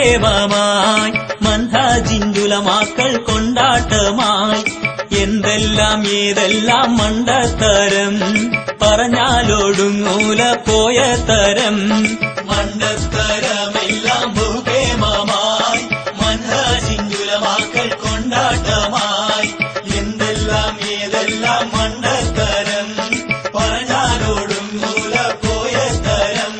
ബഹുകേമമായി മൻഹജിൻഡുലമാക്കൾ കൊണ്ടാട്ടമായി എന്തെല്ലാം ഏതെല്ലാം മണ്ടത്തരം പറഞ്ഞാലൊടുങ്ങൂല പോയ തരം മണ്ടത്തരമെല്ലാം ബഹുകേമമായി മൻഹജിൻഡുലമാക്കൾ കൊണ്ടാട്ടമായി എന്തെല്ലാം ഏതെല്ലാം മണ്ടത്തരം പറഞ്ഞാലൊടുങ്ങൂല പോയ തരം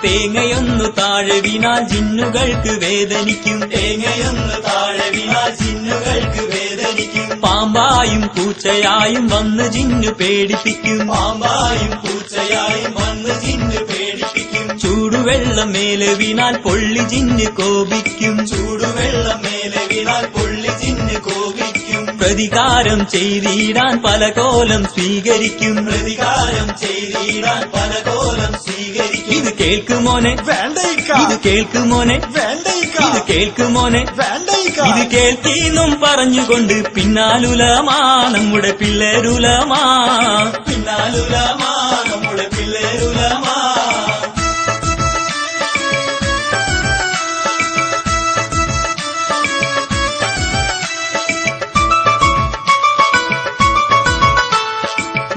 തേങ്ങയൊന്നു താഴെ വീണാൽ ജിന്നുകൾക്ക് വേദനിക്കും തേങ്ങയൊന്നു താഴെ വീണാൽ ജിന്നുകൾക്ക് വേദനിക്കും പാമ്പായും പൂച്ചയായും വന്ന് ജിന്നു പേടിപ്പിക്കും പാമ്പായും പൂച്ചയായും വന്ന് ജിന്നു പേടിപ്പിക്കും ചൂടുവെള്ളം മേലെ വീണാൽ പൊള്ളി ജിന്ന് കോപിക്കും ചൂടുവെള്ളം മേലെ വീണാൽ പൊള്ളി ജിന്ന് കോപിക്കും പ്രതികാരം ചെയ്തിടാൻ പല കോലം സ്വീകരിക്കും പ്രതികാരം ചെയ്തിടാൻ പല കോലം സ്വീകരിക്കും ഇത് കേൾക്കുമോനെ വേണ്ട ഇത് കേൾക്കുമോനെ വേണ്ട ഇത് കേൾക്കുമോനെ വേണ്ട ഇത് കേൾക്കീന്നും പറഞ്ഞുകൊണ്ട് പിന്നാലുലമാ നമ്മുടെ പിള്ളേരുലമാ പിന്നാലുലമാ നമ്മുടെ പിള്ളേരുലമാ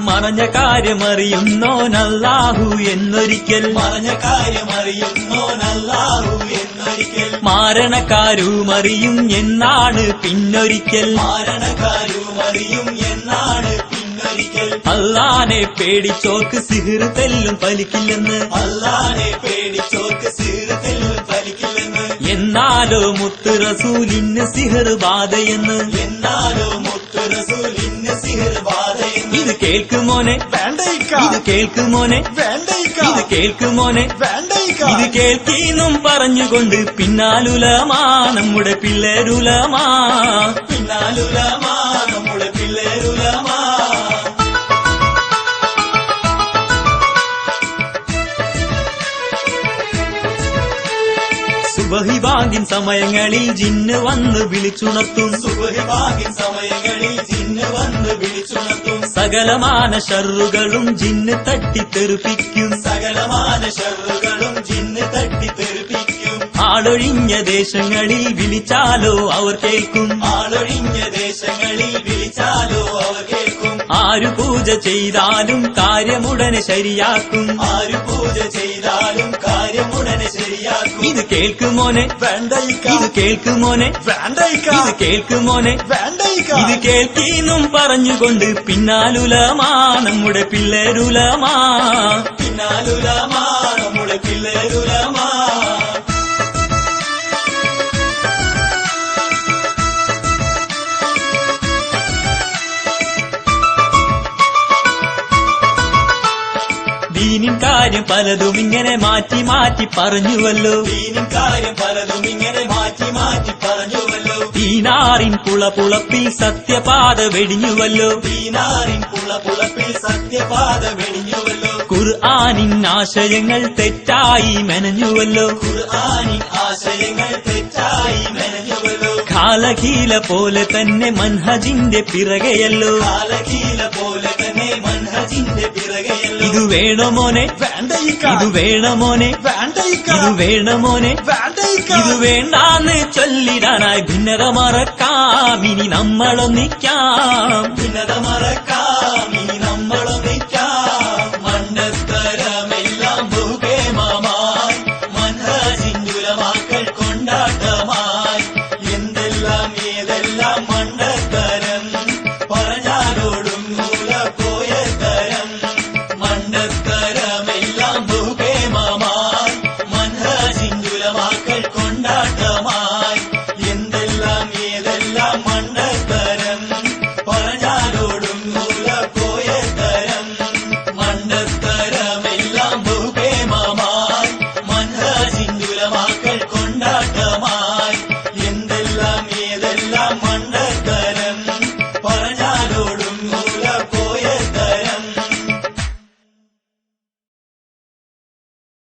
മറഞ്ഞ കാര്യമറിയുന്നോനല്ലാഹു എന്നൊരിക്കൽ മറഞ്ഞ കാര്യമറിയുന്നോനല്ലാഹു എന്നൊരിക്കൽ മാരണക്കാരുമറിയും എന്നാണ് പിന്നൊരിക്കൽ മാരണക്കാരുമറിയും എന്നാണ് പിന്നൊരിക്കൽ അല്ലാനെ പേടിച്ചോർക്ക് സിഹിർ തെല്ലും ഫലിക്കില്ലെന്ന് അല്ലാനെ പേടിച്ചോർക്ക് സിഹിർ തെല്ലും ഫലിക്കില്ലെന്ന് എന്നാലോ മുത്ത് റസൂലിന് സിഹിർ ബാധയെന്ന് എന്നാലോ മുത്ത് റസൂലിന് സിഹിർ ബാധയെന്ന് ഇത് കേൾക്കുമോനെ വേണ്ട ഇത് കേൾക്കുമോനെ വേണ്ട ഇത് കേൾക്കുമോനെ വേണ്ട ഇത് കേൾക്കീന്നും പറഞ്ഞുകൊണ്ട് പിന്നാലുലമാ നമ്മുടെ പിള്ളേരുലമാ പിന്നാലുലമാ നമ്മുടെ പിള്ളേരുലമാ സുബഹിബാങ്കിൻ സമയങ്ങളിൽ ജിന്ന് വന്ന് വിളിച്ചുണർത്തും സുബഹിബാങ്കിൻ സമയങ്ങളിൽ ജിന്ന് വന്ന് വിളിച്ചുണർത്തും സകലമാന ഷർറുകളും ജിന്ന് തട്ടിത്തെറിപ്പിക്കും സകലമാന ഷർറുകളും ജിന്ന് തട്ടിത്തെറിപ്പിക്കും ആളൊഴിഞ്ഞ ദേശങ്ങളിൽ വിളിച്ചാലോ അവർ കേൾക്കും ആളൊഴിഞ്ഞ ദേശങ്ങളിൽ വിളിച്ചാലോ അവർ കേൾക്കും ആരു പൂജ ചെയ്താലും കാര്യമുടനെ ശരിയാക്കും ആരു പൂജ ചെയ്താലും കാര്യമുടനെ ശരിയാക്കും ഇത് കേൾക്കുമോനെ വേണ്ട ഇത് കേൾക്കുമോനെ വേണ്ട ഇത് കേൾക്കുമോനെ വേണ്ട ഇത് കേൾക്കീന്നും പറഞ്ഞുകൊണ്ട് പിന്നാലുലമാ നമ്മുടെ പിള്ളേരുലമാ പിന്നാലുലമാ നമ്മുടെ പിള്ളേരുലമാ ദീനിൻ കാര്യം പലതും ഇങ്ങനെ മാറ്റി മാറ്റി പറഞ്ഞുവല്ലോ ദീനിൻ കാര്യം പലതും ഇങ്ങനെ മാറ്റി മാറ്റി പറഞ്ഞുവല്ലോ ദീനാറിൻ പുളപ്പുളപ്പിൽ സത്യപാത വെടിഞ്ഞുവല്ലോ ദീനാറിൻ പുളപ്പുളപ്പിൽ സത്യപാത വെടിഞ്ഞുവല്ലോ ഖുർആനിൻ ആശയങ്ങൾ തെറ്റായി മെനഞ്ഞുവല്ലോ ഖുർആനിൻ ആശയങ്ങൾ തെറ്റായി മെനഞ്ഞുവല്ലോ കാലകീല പോലെ തന്നെ മൻഹജിന്റെ പിറകെയല്ലോ കാലകീല പോലെ തന്നെ മൻഹജിന്റെ പിറകെയല്ലോ ഇത് വേണമോനെ വേണ്ട ഇത് വേണമോനെ വേണ്ട ഇത് വേണമോനെ വേണ്ട ഇത് വേണ്ടാന്ന് ചൊല്ലിടാനായി ഭിന്നത മറക്കാം ഇനി നമ്മളൊന്നിക്കാം ഭിന്നത മറക്കാം ഇനി നമ്മളൊന്നിക്കാം മണ്ടത്തരമെല്ലാം ബഹുകേമമായി മൻഹജിൻഡുലമാക്കൾ കൊണ്ടാട്ടമായി എന്തെല്ലാം